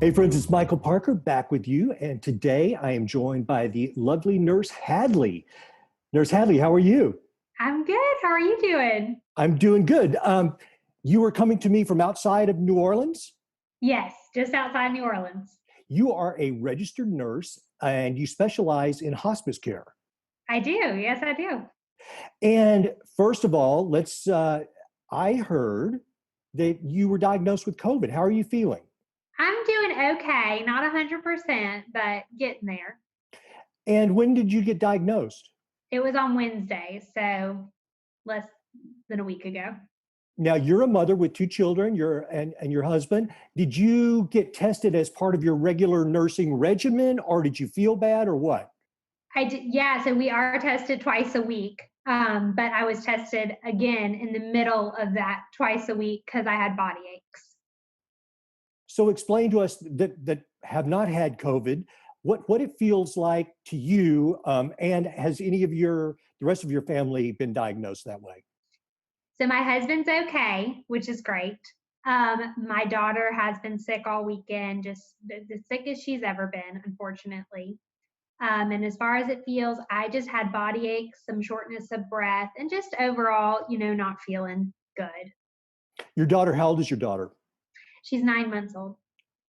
Hey friends, it's Michael Parker back with you, and today I am joined by the lovely Nurse Hadley. Nurse Hadley, how are you? I'm good. How are you doing? I'm doing good. You were coming to me from outside of New Orleans. Yes, just outside New Orleans. You are a registered nurse and you specialize in hospice care. I do. Yes, I do. And first of all, I heard that you were diagnosed with COVID. How are you feeling? I'm doing okay. Not 100%, but getting there. And when did you get diagnosed? It was on Wednesday, so less than a week ago. Now you're a mother with two children, and your husband. Did you get tested as part of your regular nursing regimen, or did you feel bad, or what? I did, yeah, so we are tested twice a week. But I was tested again in the middle of that twice a week because I had body aches. So explain to us that have not had COVID, what it feels like to you, and has any of the rest of your family been diagnosed that way? So my husband's okay, which is great. My daughter has been sick all weekend, just the sickest she's ever been, unfortunately. And as far as it feels, I just had body aches, some shortness of breath, and just overall, not feeling good. Your daughter, how old is your daughter? She's 9 months old.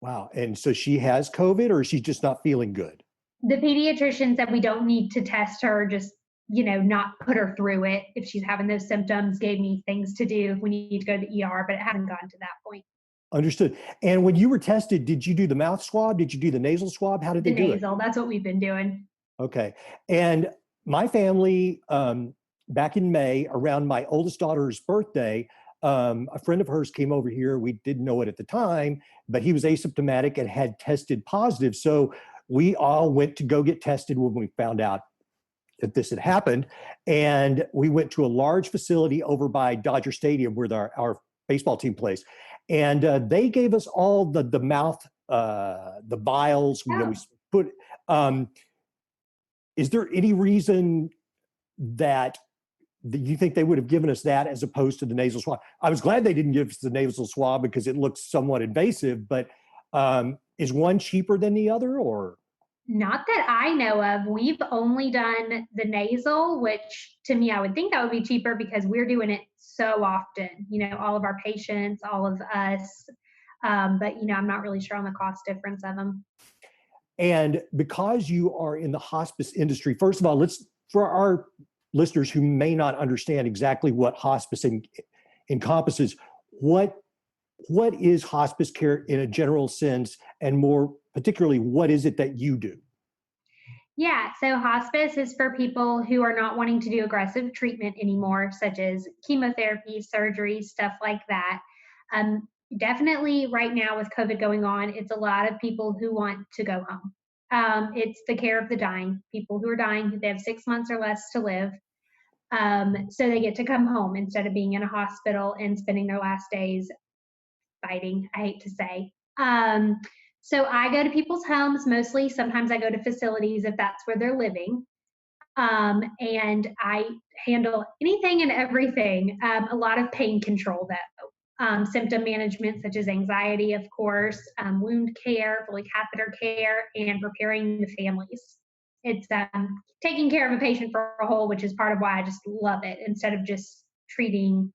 Wow. And so she has COVID, or is she just not feeling good? The pediatrician said we don't need to test her, just, not put her through it if she's having those symptoms, gave me things to do if we need to go to the ER, but it hasn't gotten to that point. Understood. And when you were tested, did you do the mouth swab? Did you do the nasal swab? How did The they do it? nasal, that's what we've been doing. Okay. And my family, back in May, around my oldest daughter's birthday, a friend of hers came over here. We didn't know it at the time, but he was asymptomatic and had tested positive. So we all went to go get tested when we found out that this had happened. And we went to a large facility over by Dodger Stadium where our baseball team plays. And they gave us all the mouth, the vials, we Oh. put, is there any reason that you think they would have given us that as opposed to the nasal swab? I was glad they didn't give us the nasal swab because it looks somewhat invasive, but is one cheaper than the other, or? Not that I know of. We've only done the nasal, which to me, I would think that would be cheaper because we're doing it so often, all of our patients, all of us. But, I'm not really sure on the cost difference of them. And because you are in the hospice industry, first of all, for our listeners who may not understand exactly what hospice encompasses, what is hospice care in a general sense, and more particularly, what is it that you do? Yeah, so hospice is for people who are not wanting to do aggressive treatment anymore, such as chemotherapy, surgery, stuff like that. Um, Definitely right now with COVID going on, it's a lot of people who want to go home. It's the care of the dying, people who are dying, they have 6 months or less to live. So they get to come home instead of being in a hospital and spending their last days fighting, I hate to say. So I go to people's homes mostly. Sometimes I go to facilities if that's where they're living. And I handle anything and everything. A lot of pain control, though. Symptom management, such as anxiety, of course, wound care, fully catheter care, and preparing the families. It's taking care of a patient for a whole, which is part of why I just love it instead of just treating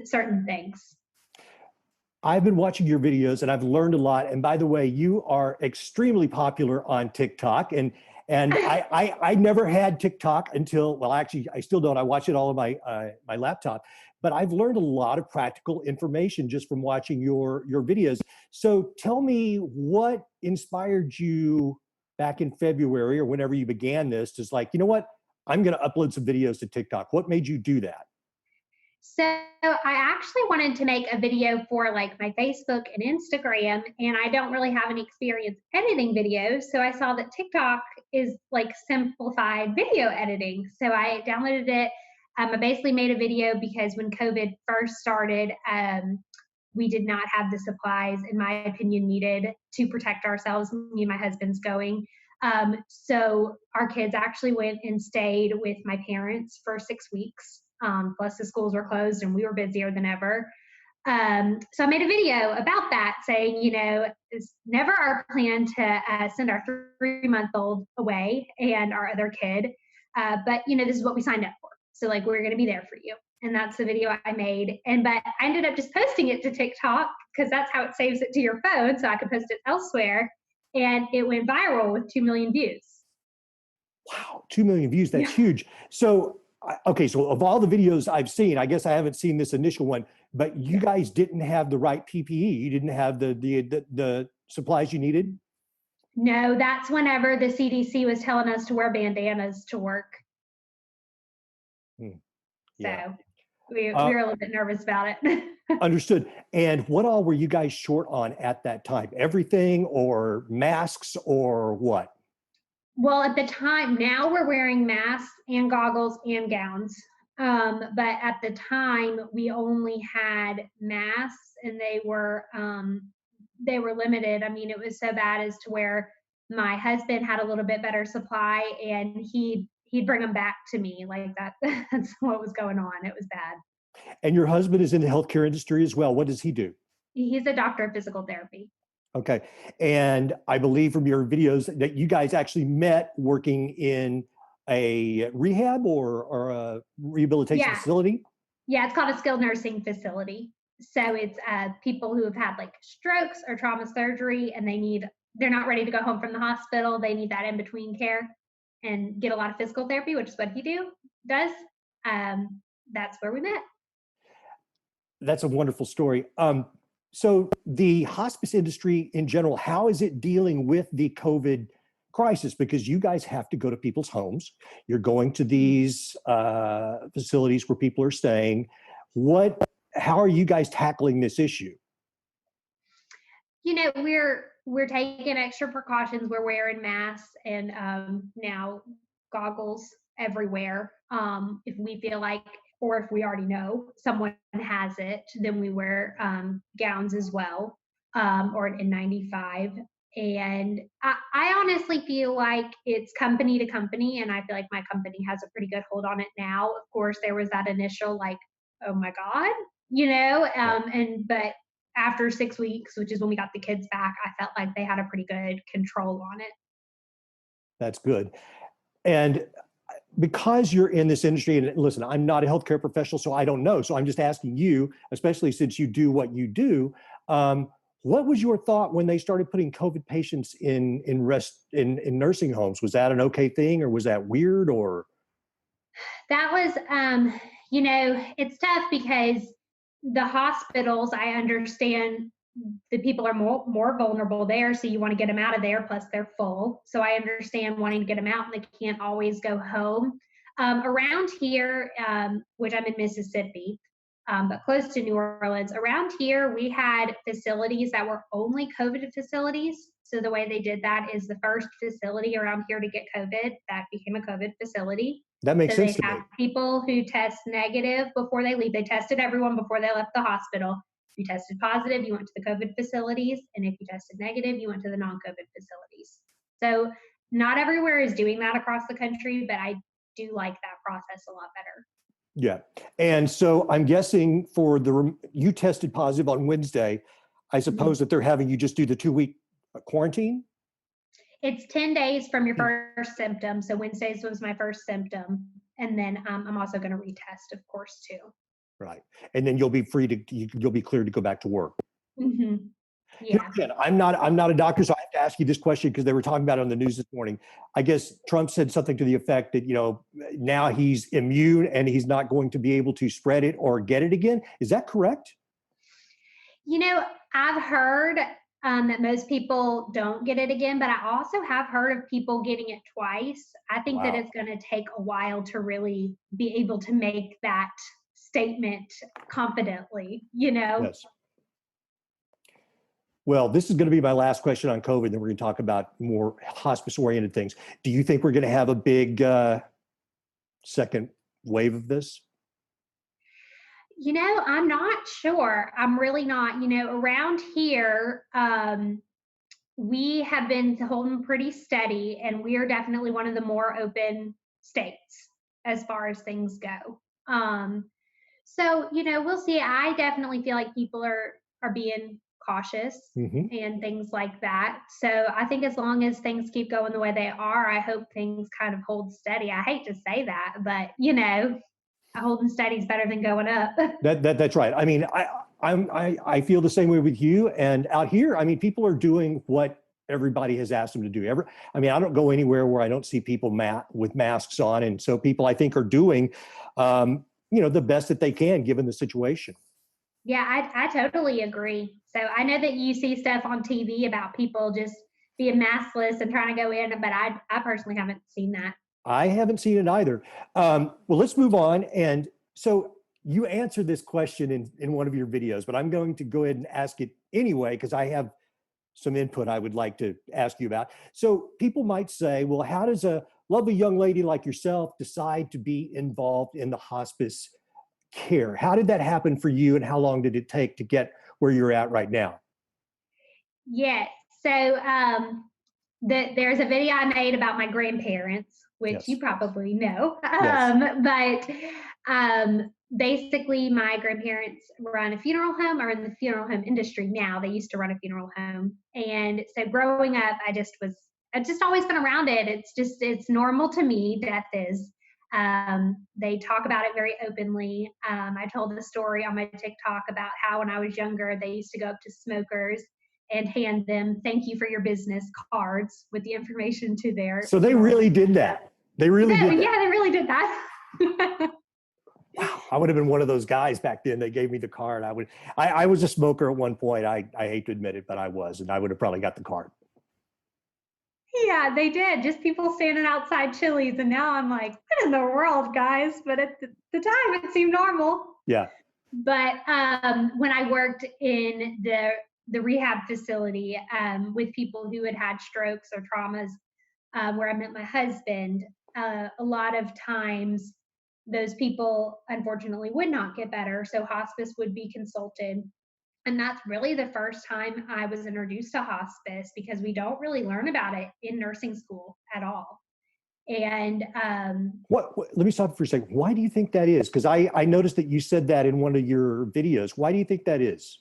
certain things. I've been watching your videos and I've learned a lot. And by the way, you are extremely popular on TikTok. And I never had TikTok until, well, actually, I still don't. I watch it all on my laptop. But I've learned a lot of practical information just from watching your videos. So tell me, what inspired you back in February or whenever you began this? Just like, you know what? I'm going to upload some videos to TikTok. What made you do that? So I actually wanted to make a video for like my Facebook and Instagram, and I don't really have any experience editing videos. So I saw that TikTok is like simplified video editing. So I downloaded it. I basically made a video because when COVID first started, we did not have the supplies, in my opinion, needed to protect ourselves. Me and my husband's going. So our kids actually went and stayed with my parents for 6 weeks. Plus the schools were closed and we were busier than ever. So I made a video about that saying, it's never our plan to send our 3-month-old away and our other kid. But, this is what we signed up for. So, like, we're going to be there for you. And that's the video I made. But I ended up just posting it to TikTok because that's how it saves it to your phone. So I could post it elsewhere. And it went viral with 2 million views. Wow, 2 million views. That's Yeah. huge. So, okay, so of all the videos I've seen, I guess I haven't seen this initial one, but you guys didn't have the right PPE. You didn't have the supplies you needed? No, that's whenever the CDC was telling us to wear bandanas to work. Yeah. So we were a little bit nervous about it. Understood. And what all were you guys short on at that time? Everything or masks or what? Well, at the time, now we're wearing masks and goggles and gowns. But at the time, we only had masks, and they were limited. I mean, it was so bad as to where my husband had a little bit better supply, and he'd bring them back to me like that. That's what was going on. It was bad. And your husband is in the healthcare industry as well. What does he do? He's a doctor of physical therapy. Okay. And I believe from your videos that you guys actually met working in a rehab or a rehabilitation facility? Yeah, it's called a skilled nursing facility. So it's people who have had like strokes or trauma surgery, and they're not ready to go home from the hospital. They need that in between care and get a lot of physical therapy, which is what he does. That's where we met. That's a wonderful story. So the hospice industry in general, how is it dealing with the COVID crisis? Because you guys have to go to people's homes. You're going to these facilities where people are staying. How are you guys tackling this issue? We're taking extra precautions. We're wearing masks and now goggles everywhere. If we feel like, or if we already know someone has it, then we wear gowns as well, or an N95. And I honestly feel like it's company to company, and I feel like my company has a pretty good hold on it now. Of course, there was that initial like, oh my God, but after 6 weeks, which is when we got the kids back, I felt like they had a pretty good control on it. That's good. And because you're in this industry, and listen, I'm not a healthcare professional, so I don't know. So I'm just asking you, especially since you do what you do. What was your thought when they started putting COVID patients in nursing homes? Was that an okay thing, or was that weird? Or that was, it's tough because the hospitals, I understand the people are more vulnerable there, so you want to get them out of there. Plus, they're full, so I understand wanting to get them out, and they can't always go home. Around here, which I'm in Mississippi, but close to New Orleans, around here we had facilities that were only COVID facilities. So the way they did that is the first facility around here to get COVID, that became a COVID facility. that makes So sense they to me. have people who test negative before they leave. They tested everyone before they left the hospital. If you tested positive, you went to the COVID facilities. And if you tested negative, you went to the non-COVID facilities. So not everywhere is doing that across the country, but I do like that process a lot better. Yeah. And so I'm guessing you tested positive on Wednesday. I suppose that they're having you just do the 2-week quarantine? It's 10 days from your first symptom. So Wednesdays was my first symptom. And then I'm also going to retest, of course, too. Right. And then you'll be cleared to go back to work. Mm-hmm. Yeah. Again, I'm not a doctor, so I have to ask you this question because they were talking about it on the news this morning. I guess Trump said something to the effect that, now he's immune and he's not going to be able to spread it or get it again. Is that correct? I've heard that most people don't get it again, but I also have heard of people getting it twice. I think that it's going to take a while to really be able to make that statement confidently, Yes. Well, this is going to be my last question on COVID, then we're going to talk about more hospice-oriented things. Do you think we're going to have a big second wave of this? I'm not sure. I'm really not. Around here, we have been holding pretty steady, and we are definitely one of the more open states as far as things go. So, we'll see. I definitely feel like people are being cautious Hmm. and things like that. So, I think as long as things keep going the way they are, I hope things kind of hold steady. I hate to say that, but holding steady is better than going up. That's right. I mean, I feel the same way with you. And out here, I mean, people are doing what everybody has asked them to do. I mean, I don't go anywhere where I don't see people with masks on, and so people, I think, are doing, the best that they can given the situation. Yeah, I totally agree. So I know that you see stuff on TV about people just being maskless and trying to go in, but I personally haven't seen that. I haven't seen it either. Well, let's move on. And so you answered this question in one of your videos, but I'm going to go ahead and ask it anyway because I have some input I would like to ask you about. So people might say, well, how does a lovely young lady like yourself decide to be involved in the hospice care? How did that happen for you, and how long did it take to get where you're at right now? Yes. So there's a video I made about my grandparents, which you Yes. probably know. Yes. But basically, my grandparents run a funeral home, or in the funeral home industry now. They used to run a funeral home, and so growing up, I've just always been around it. It's normal to me. Death is. They talk about it very openly. I told a story on my TikTok about how when I was younger, they used to go up to smokers and hand them "thank you for your business" cards with the information to their So they funeral. really did that. They really did Yeah, that. they really did that. Wow, I would have been one of those guys back then. They gave me the card. I was a smoker at one point. I hate to admit it, but I was, and I would have probably got the card. Yeah, they did. Just people standing outside Chili's, and now I'm like, what in the world, guys? But at the time, it seemed normal. Yeah. But when I worked in the rehab facility with people who had had strokes or traumas, where I met my husband, a lot of times those people unfortunately would not get better. So hospice would be consulted. And that's really the first time I was introduced to hospice because we don't really learn about it in nursing school at all. And Let me stop for a second. Why do you think that is? Because I noticed that you said that in one of your videos. Why do you think that is?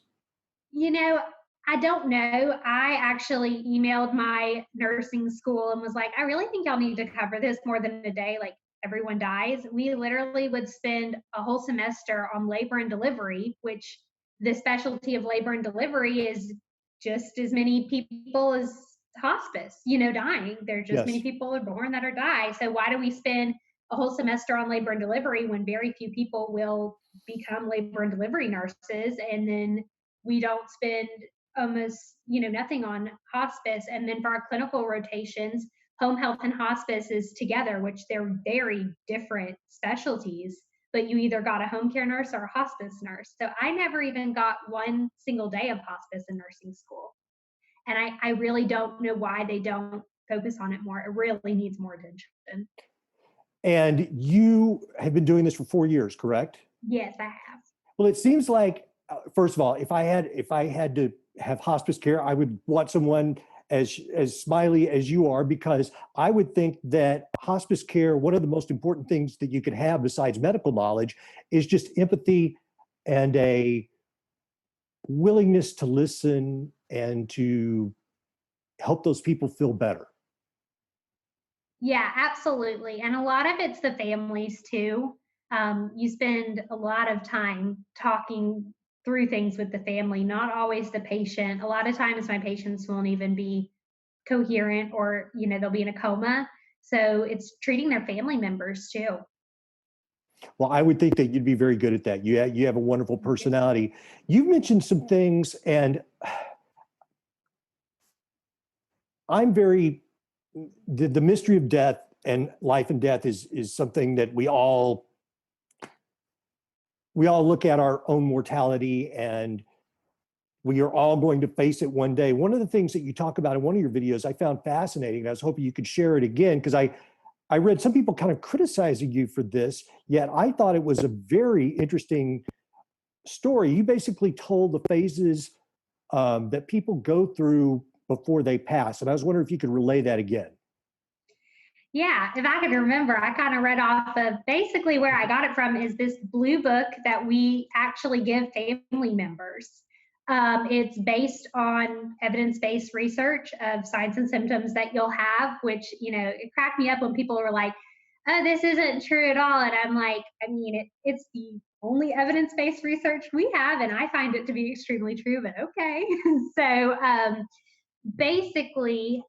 You know, I don't know. I actually emailed my nursing school and was like, I really think y'all need to cover this more than a day. Like, everyone dies. We literally would spend a whole semester on labor and delivery, which the specialty of labor and delivery is just as many people as hospice, dying. There are just many Yes. people are born that are die. So why do we spend a whole semester on labor and delivery when very few people will become labor and delivery nurses? And then we don't spend almost nothing on hospice. And then for our clinical rotations, home health and hospice is together, which they're very different specialties, but you either got a home care nurse or a hospice nurse. So I never even got one single day of hospice in nursing school, and I really don't know why they don't focus on it more. It really needs more attention. And you have been doing this for 4 years, correct? Yes, I have. Well, it seems like, first of all, if I had to have hospice care, I would want someone as smiley as you are, because I would think that hospice care, one of the most important things that you could have besides medical knowledge, is just empathy and a willingness to listen and to help those people feel better. Yeah, absolutely. And a lot of it's the families too. You spend a lot of time talking through things with the family, not always the patient. A lot of times my patients won't even be coherent, or, they'll be in a coma. So it's treating their family members too. Well, I would think that you'd be very good at that. You have a wonderful personality. You've mentioned some things, and I'm very the mystery of death and life and death is something that we all look at our own mortality, and we are all going to face it one day. One of the things that you talk about in one of your videos I found fascinating, and I was hoping you could share it again, because I read some people kind of criticizing you for this, yet I thought it was a very interesting story. You basically told the phases that people go through before they pass. And I was wondering if you could relay that again. Yeah, if I could remember, I kind of read off of basically where I got it from is this blue book that we actually give family members. It's based on evidence based research of signs and symptoms that you'll have, which, it cracked me up when people were like, oh, this isn't true at all. And I'm like, I mean, it's the only evidence based research we have, and I find it to be extremely true, but okay. So, basically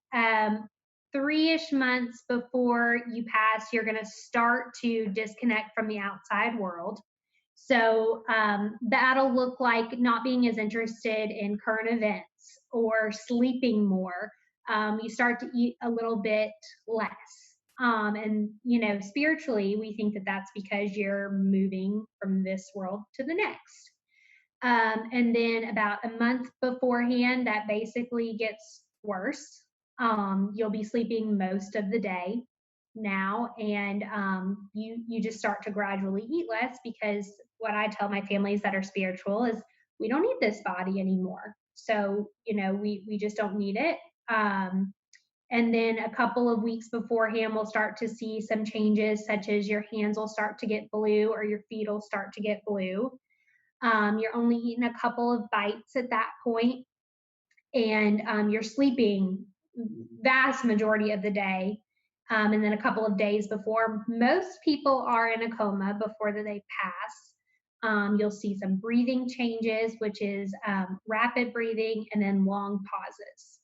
3-ish months before you pass, you're going to start to disconnect from the outside world. So that'll look like not being as interested in current events or sleeping more. You start to eat a little bit less. And, spiritually, we think that that's because you're moving from this world to the next. And then about a month beforehand, that basically gets worse. You'll be sleeping most of the day now, and you just start to gradually eat less because what I tell my families that are spiritual is we don't need this body anymore. So we just don't need it. And then a couple of weeks beforehand, we'll start to see some changes, such as your hands will start to get blue or your feet will start to get blue. You're only eating a couple of bites at that point, and you're sleeping vast majority of the day. And then a couple of days before, most people are in a coma before they pass. You'll see some breathing changes, which is rapid breathing and then long pauses.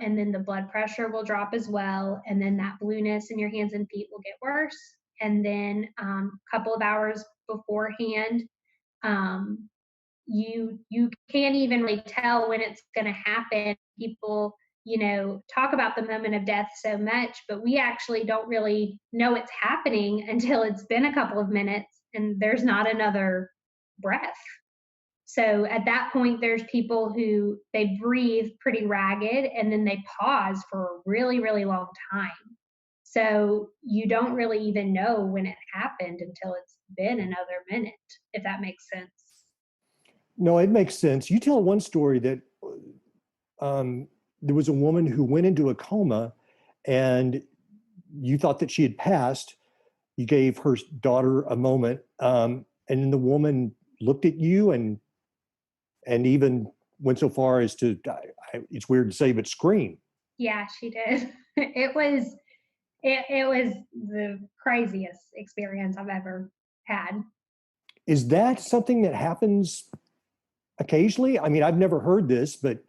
And then the blood pressure will drop as well. And then that blueness in your hands and feet will get worse. And then a couple of hours beforehand, um, you can't even really tell when it's going to happen. People talk about the moment of death so much, but we actually don't really know it's happening until it's been a couple of minutes and there's not another breath. So at that point, there's people who they breathe pretty ragged and then they pause for a really, really long time. So you don't really even know when it happened until it's been another minute, if that makes sense. No, it makes sense. You tell one story that there was a woman who went into a coma and you thought that she had passed. You gave her daughter a moment, and then the woman looked at you and even went so far as to, it's weird to say, but scream. Yeah, she did. It was the craziest experience I've ever had. Is that something that happens occasionally? I mean, I've never heard this, but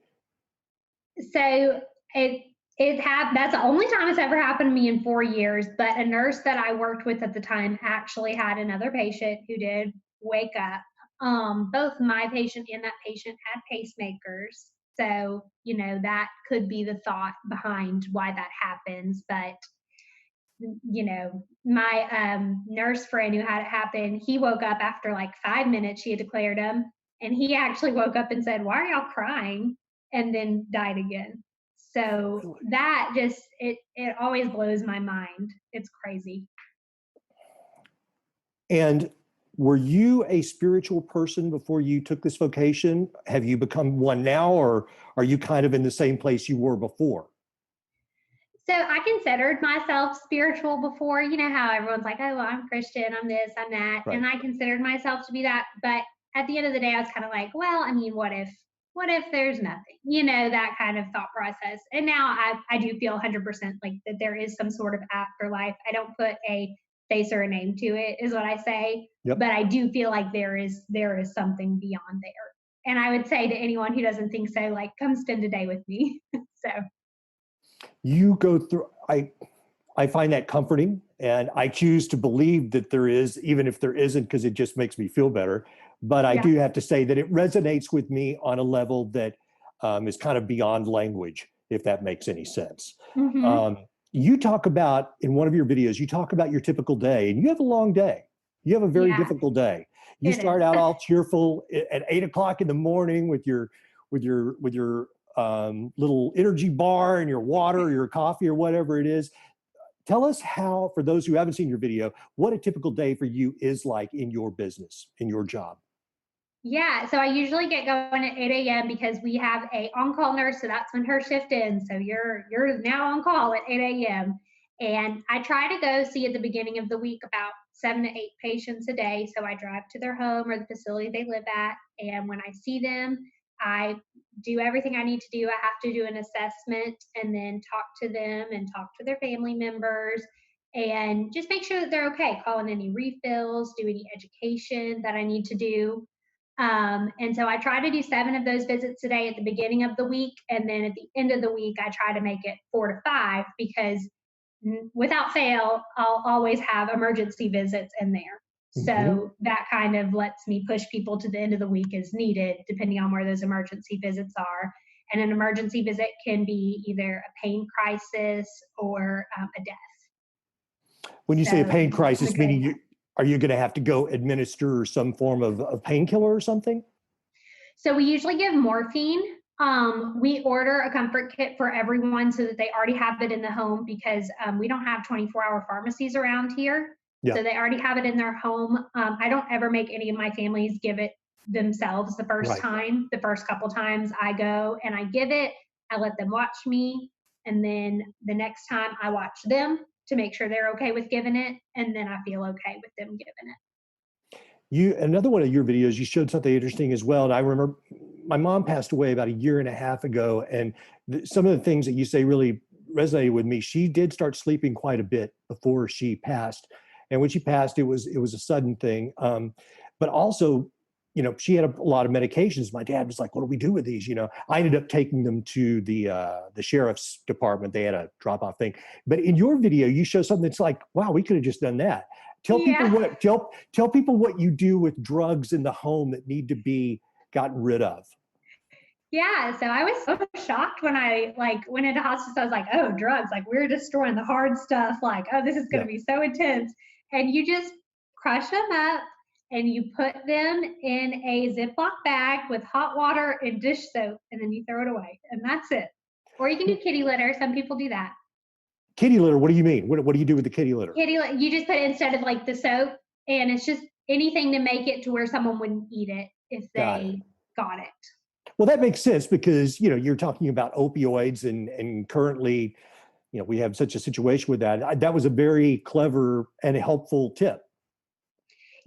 So that's the only time it's ever happened to me in 4 years. But a nurse that I worked with at the time actually had another patient who did wake up. Both my patient and that patient had pacemakers. So, that could be the thought behind why that happens. But my nurse friend who had it happen, he woke up after like 5 minutes. She had declared him, and he actually woke up and said, "Why are y'all crying?" and then died again. So that just it always blows my mind. It's crazy. and were you a spiritual person before you took this vocation? Have you become one now, or are you kind of in the same place you were before? So I considered myself spiritual before. You know how everyone's like, "Oh, well, I'm Christian, I'm this, I'm that," Right. and I considered myself to be that. But at the end of the day, I was kind of like, "Well, I mean, what if there's nothing?" That kind of thought process. And now I do feel 100% like that there is some sort of afterlife. I don't put a face or a name to it, is what I say, Yep. but I do feel like there is something beyond there. And I would say to anyone who doesn't think so, like, come spend a day with me. So. You go through, I find that comforting, and I choose to believe that there is, even if there isn't, because it just makes me feel better. But I Yeah. do have to say that it resonates with me on a level that is kind of beyond language, if that makes any sense. Hmm. Um, you talk about, in one of your videos, you talk about your typical day, and you have a long day. You have a very Yeah, difficult day. You it start is. out all cheerful at 8 o'clock in the morning with your little energy bar and your water or your coffee or whatever it is. Tell us how, for those who haven't seen your video, what a typical day for you is like in your business, in your job. Yeah, so I usually get going at 8 a.m. because we have a on-call nurse, so that's when her shift ends. So you're now on call at 8 a.m. And I try to go see at the beginning of the week about 7 to 8 patients a day. So I drive to their home or the facility they live at. And when I see them, I do everything I need to do. I have to do an assessment and then talk to them and talk to their family members and just make sure that they're okay, call in any refills, do any education that I need to do. And so I try to do 7 of those visits a day at the beginning of the week. And then at the end of the week, I try to make it 4 to 5 because without fail, I'll always have emergency visits in there. Mm-hmm. So that kind of lets me push people to the end of the week as needed, depending on where those emergency visits are. And an emergency visit can be either a pain crisis or a death. When you say a So pain that's the crisis, good. meaning are you going to have to go administer some form of painkiller or something? So we usually give morphine. We order a comfort kit for everyone so that they already have it in the home because we don't have 24-hour pharmacies around here. Yeah. So they already have it in their home. I don't ever make any of my families give it themselves the first Right. time. The first couple times I go and I give it, I let them watch me. And then the next time I watch them to make sure they're okay with giving it. And then I feel okay with them giving it. Another one of your videos, you showed something interesting as well. And I remember my mom passed away about 1.5 years ago. And some of the things that you say really resonated with me. She did start sleeping quite a bit before she passed. And when she passed, it was a sudden thing. But also, she had a lot of medications. My dad was like, what do we do with these? I ended up taking them to the sheriff's department. They had a drop-off thing. But in your video, you show something that's like, wow, we could have just done that. Tell people what you do with drugs in the home that need to be gotten rid of. Yeah, so I was so shocked when I went into hospice. I was like, oh, drugs, like we're destroying the hard stuff. Like, oh, this is going to be so intense. And you just crush them up and you put them in a Ziploc bag with hot water and dish soap, and then you throw it away, and that's it. Or you can do kitty litter. Some people do that. Kitty litter, what do you mean? What do you do with the kitty litter? You just put it instead of like the soap, and it's just anything to make it to where someone wouldn't eat it if they got it. Well, that makes sense because, you're talking about opioids and currently, we have such a situation with that. That was a very clever and helpful tip.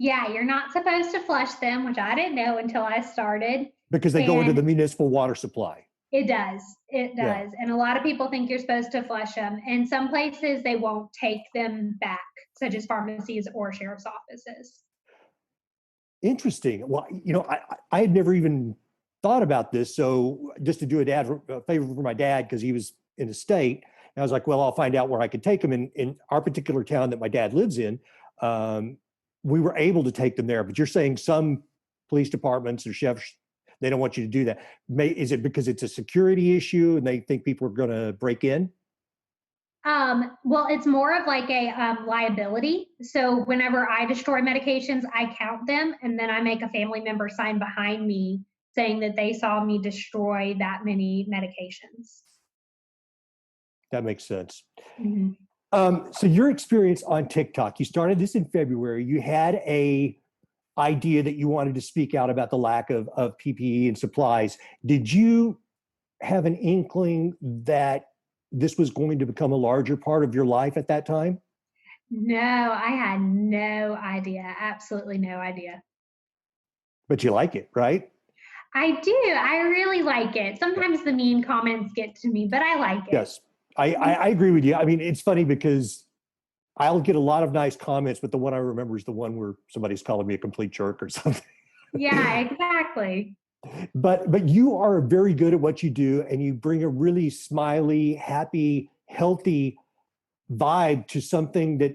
Yeah, you're not supposed to flush them, which I didn't know until I started. Because they go into the municipal water supply. It does. It does. Yeah. And a lot of people think you're supposed to flush them. And some places they won't take them back, such as pharmacies or sheriff's offices. Interesting. Well, I had never even thought about this. So just to do a favor for my dad, because he was in the state, and I was like, well, I'll find out where I could take him. In our particular town that my dad lives in, we were able to take them there. But you're saying some police departments or sheriffs, they don't want you to do that. Is it because it's a security issue and they think people are going to break in? Well, it's more of like a liability. So whenever I destroy medications, I count them and then I make a family member sign behind me saying that they saw me destroy that many medications. That makes sense. Mm-hmm. So your experience on TikTok, you started this in February. You had a idea that you wanted to speak out about the lack of PPE and supplies. Did you have an inkling that this was going to become a larger part of your life at that time? No, I had no idea. Absolutely no idea. But you like it, right? I do. I really like it. Sometimes the mean comments get to me, but I like it. Yes, I agree with you. I mean, it's funny because I'll get a lot of nice comments, but the one I remember is the one where somebody's calling me a complete jerk or something. Yeah, exactly. But you are very good at what you do, and you bring a really smiley, happy, healthy vibe to something that,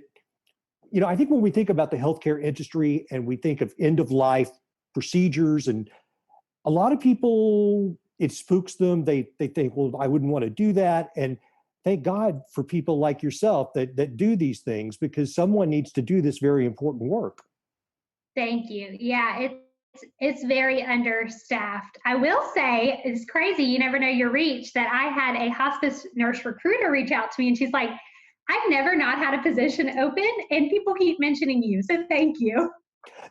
I think when we think about the healthcare industry and we think of end of life procedures, and a lot of people, it spooks them. They think, well, I wouldn't want to do that. And thank God for people like yourself that do these things, because someone needs to do this very important work. Thank you. Yeah, it's very understaffed. I will say, it's crazy. You never know your reach. That I had a hospice nurse recruiter reach out to me, and she's like, "I've never not had a position open, and people keep mentioning you. So thank you."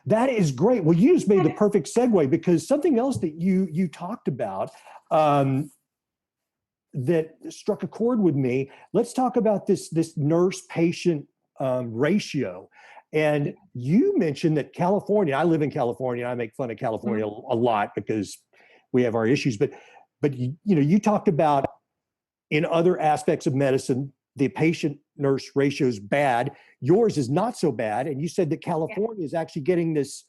That is great. Well, you just made the perfect segue, because something else that you talked about, that struck a chord with me. Let's talk about this nurse patient ratio. And you mentioned that California. I live in California. I make fun of California a lot because we have our issues. But you talked about in other aspects of medicine, the patient nurse ratio is bad. Yours is not so bad. And you said that California is actually getting this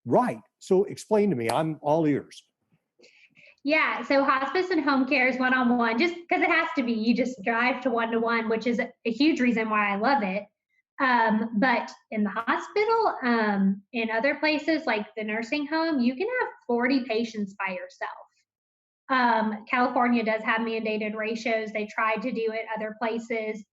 right. So explain to me. I'm all ears. Yeah, so hospice and home care is one-on-one, just because it has to be. You just drive to one-to-one, which is a huge reason why I love it. But in the hospital, in other places like the nursing home, you can have 40 patients by yourself. California does have mandated ratios. They tried to do it other places.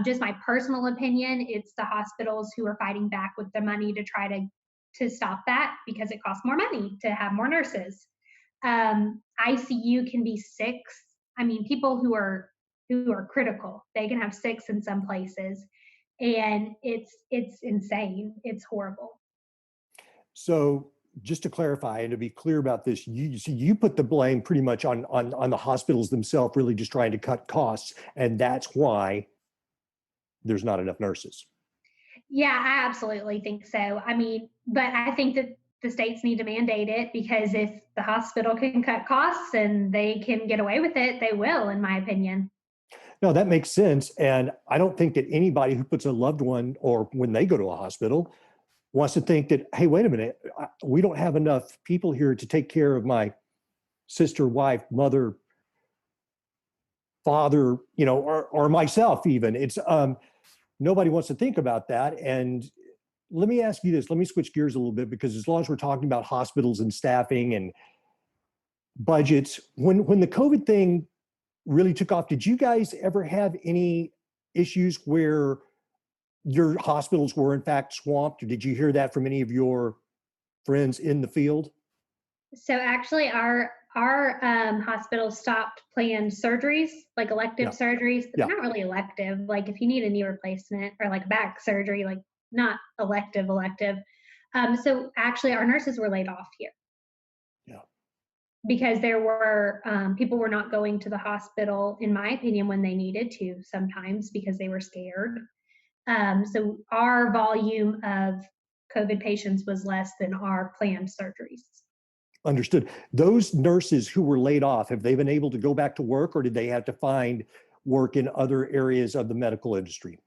Just my personal opinion, it's the hospitals who are fighting back with the money to try to stop that because it costs more money to have more nurses. ICU can be 6. I mean, people who are critical, they can have 6 in some places, and it's insane. It's horrible. So just to clarify and to be clear about this, you put the blame pretty much on the hospitals themselves, really just trying to cut costs, and that's why there's not enough nurses. Yeah, I absolutely think so. I mean, but I think that the states need to mandate it because if the hospital can cut costs and they can get away with it, they will, in my opinion. No, that makes sense. And I don't think that anybody who puts a loved one or when they go to a hospital wants to think that, hey, wait a minute, we don't have enough people here to take care of my sister, wife, mother, father, or myself even. It's nobody wants to think about that. And let me ask you this, let me switch gears a little bit, because as long as we're talking about hospitals and staffing and budgets, when the COVID thing really took off, did you guys ever have any issues where your hospitals were in fact swamped, or did you hear that from any of your friends in the field? So actually, our hospital stopped planned surgeries, like elective Yeah, surgeries, but yeah. they're not really elective. Like if you need a knee replacement or like back surgery, like not elective. So actually, our nurses were laid off here Yeah. because there were people were not going to the hospital, in my opinion, when they needed to sometimes because they were scared. So our volume of COVID patients was less than our planned surgeries. Understood. Those nurses who were laid off, have they been able to go back to work, or did they have to find work in other areas of the medical industry?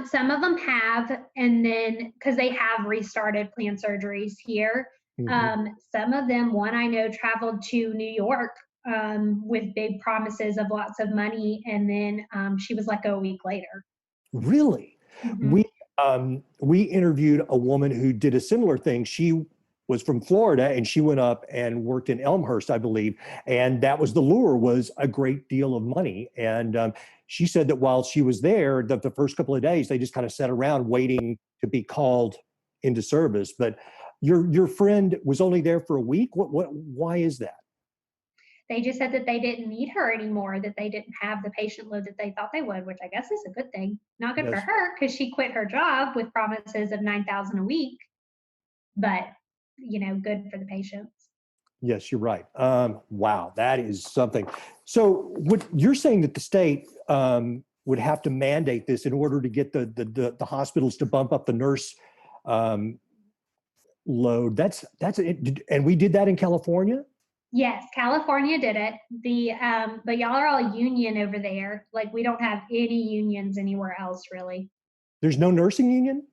Some of them have, and then because they have restarted planned surgeries here. Mhm. Some of them, one I know, traveled to New York with big promises of lots of money, and then she was let go a week later. Really? Mhm. We interviewed a woman who did a similar thing. She was from Florida and she went up and worked in Elmhurst, I believe, and that was the lure, was a great deal of money. And she said that while she was there, the first couple of days they just kind of sat around waiting to be called into service. But your friend was only there for a week. Why is that? They just said that they didn't need her anymore, that they didn't have the patient load that they thought they would, which I guess is a good thing. Not good for Yes. her because she quit her job with promises of 9,000 a week, but good for the patients. Yes, you're right. Wow, that is something. So, what you're saying, that the state would have to mandate this in order to get the hospitals to bump up the nurse um, load. That's it. And we did that in California. Yes, California did it. But y'all are all union over there. Like we don't have any unions anywhere else really. There's no nursing union.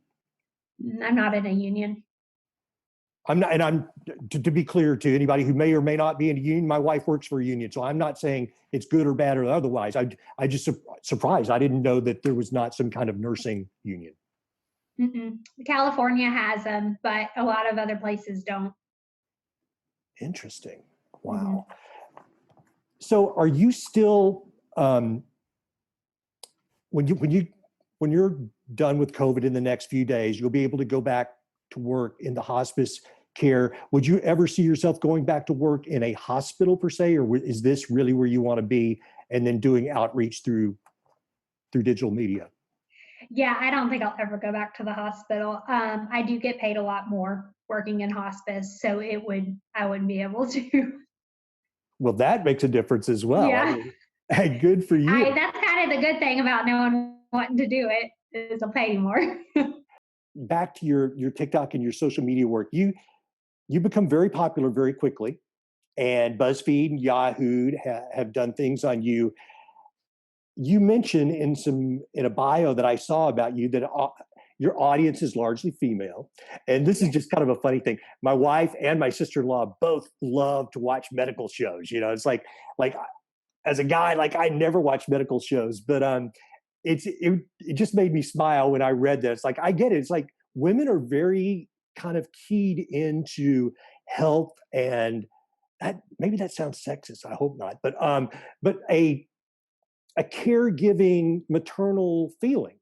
I'm not in a union. I'm not, and I'm to be clear to anybody who may or may not be in a union. My wife works for a union, so I'm not saying it's good or bad or otherwise. I just surprised. I didn't know that there was not some kind of nursing union. Mm-mm. California has them, but a lot of other places don't. Interesting. Hmm. Wow. So, are you still when you when you're done with COVID in the next few days, you'll be able to go back to work in the hospice care. Would you ever see yourself going back to work in a hospital per se, or is this really where you want to be, and then doing outreach through digital media? Yeah, I don't think I'll ever go back to the hospital. I do get paid a lot more working in hospice, so I wouldn't be able to. Well, that makes a difference as well. I Yeah. mean, hey, good for I you. That's kind of the good thing about no one wanting to do it is they'll pay you more. Back to your TikTok and your social media work, you become very popular very quickly, and BuzzFeed and Yahoo have done things on you. You mentioned in a bio that I saw about you that your audience is largely female, and this is Yes. just kind of a funny thing. My wife and my sister-in-law both love to watch medical shows. You know, it's like as a guy, like I never watch medical shows, but it just made me smile when I read that. It's like I get it. It's like women are very kind of keyed into health and that maybe that sounds sexist. I hope not, but a caregiving maternal feeling.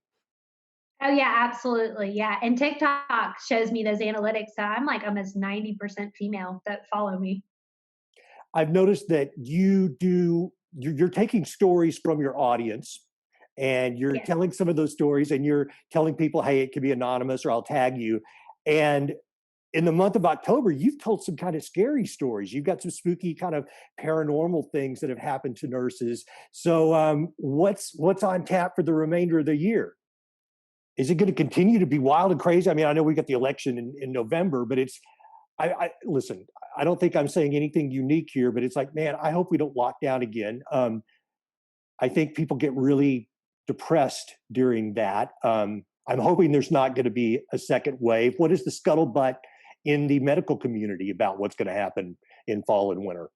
Oh yeah, absolutely. Yeah. And TikTok shows me those analytics. So I'm like almost 90% female that follow me. I've noticed that you're taking stories from your audience and you're Yes. telling some of those stories and you're telling people, hey, it can be anonymous or I'll tag you. And in the month of October, you've told some kind of scary stories. You've got some spooky kind of paranormal things that have happened to nurses. So what's on tap for the remainder of the year? Is it going to continue to be wild and crazy? I mean, I know we got the election in November, but I listen. I don't think I'm saying anything unique here, but it's like, man, I hope we don't lock down again. I think people get really depressed during that. I'm hoping there's not going to be a second wave. What is the scuttlebutt in the medical community about what's going to happen in fall and winter?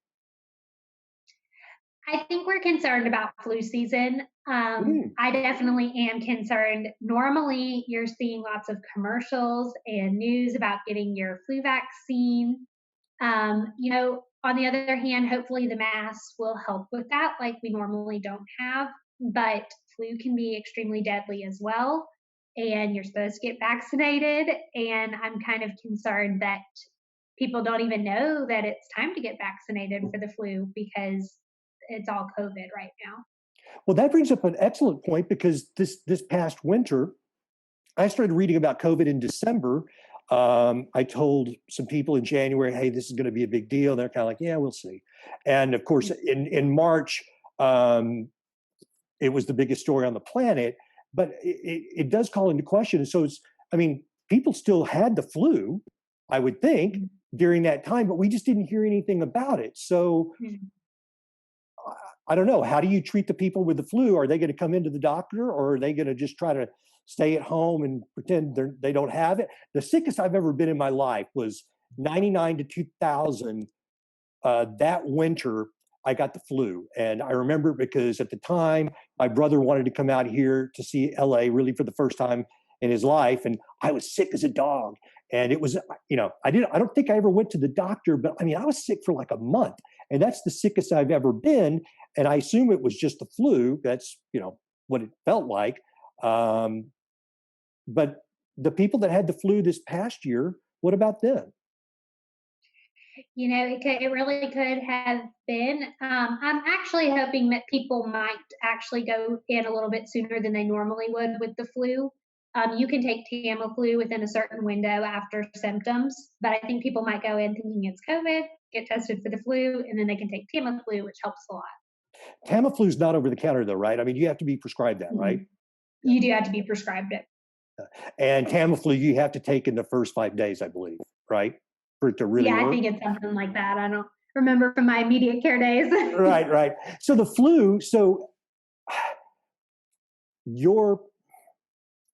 I think we're concerned about flu season. Mm. I definitely am concerned. Normally, you're seeing lots of commercials and news about getting your flu vaccine. On the other hand, hopefully the masks will help with that, like we normally don't have. But flu can be extremely deadly as well. And you're supposed to get vaccinated. And I'm kind of concerned that people don't even know that it's time to get vaccinated for the flu because it's all COVID right now. Well, that brings up an excellent point because this past winter, I started reading about COVID in December. I told some people in January, "Hey, this is going to be a big deal." They're kind of like, "Yeah, we'll see." And of course, in March, um, it was the biggest story on the planet. But it does call into question. So I mean, people still had the flu, I would think, during that time, but we just didn't hear anything about it. So Mhm. I don't know. How do you treat the people with the flu? Are they going to come into the doctor or are they going to just try to stay at home and pretend they don't have it? The sickest I've ever been in my life was 99 to 2000. That winter, I got the flu. And I remember because at the time, my brother wanted to come out here to see LA really for the first time in his life. And I was sick as a dog. And it was, I don't think I ever went to the doctor, but I mean, I was sick for like a month. And that's the sickest I've ever been. And I assume it was just the flu. That's, what it felt like. Um, but the people that had the flu this past year, what about them? It really could have been. I'm actually hoping that people might actually go in a little bit sooner than they normally would with the flu. You can take Tamiflu within a certain window after symptoms, but I think people might go in thinking it's COVID, get tested for the flu, and then they can take Tamiflu, which helps a lot. Tamiflu is not over the counter though, right? I mean, you have to be prescribed that, right? Mhm. You do have to be prescribed it. And Tamiflu you have to take in the first 5 days, I believe, right? For it to really Yeah, I work. think it's something like that. I don't remember from my immediate care days. Right, right. So the flu, so you're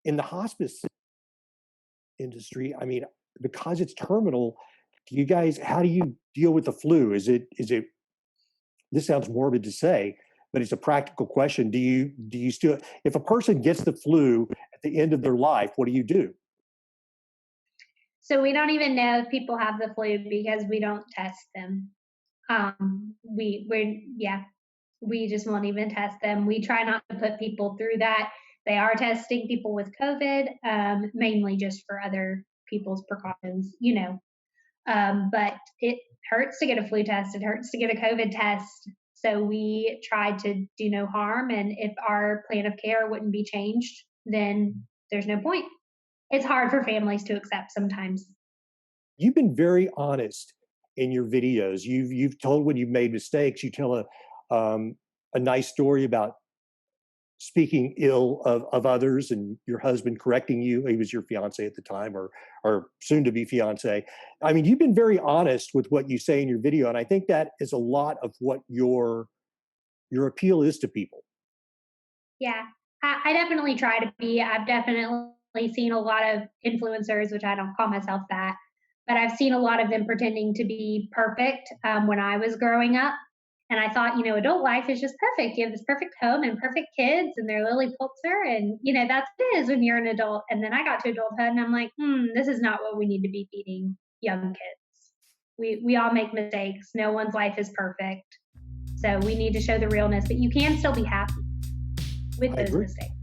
in the hospice industry. I mean, because it's terminal, how do you deal with the flu? Is it, this sounds morbid to say, but it's a practical question. Do you still, if a person gets the flu at the end of their life, what do you do? So we don't even know if people have the flu because we don't test them. Yeah, we just won't even test them. We try not to put people through that. They are testing people with COVID, mainly just for other people's precautions, but it hurts to get a flu test. It hurts to get a COVID test. So we try to do no harm. And if our plan of care wouldn't be changed, then there's no point. It's hard for families to accept sometimes. You've been very honest in your videos. You've told when you've made mistakes. You tell a nice story about speaking ill of others and your husband correcting you. He was your fiance at the time, or soon to be fiance. I mean, you've been very honest with what you say in your video, and I think that is a lot of what your appeal is to people. Yeah, I definitely try to be. I've definitely seen a lot of influencers, which I don't call myself that, but I've seen a lot of them pretending to be perfect when I was growing up. And I thought, adult life is just perfect. You have this perfect home and perfect kids, and they're Lily Pulitzer, and that's what it is when you're an adult. And then I got to adulthood, and I'm like, this is not what we need to be feeding young kids. We all make mistakes. No one's life is perfect, so we need to show the realness. But you can still be happy with I those agree. mistakes.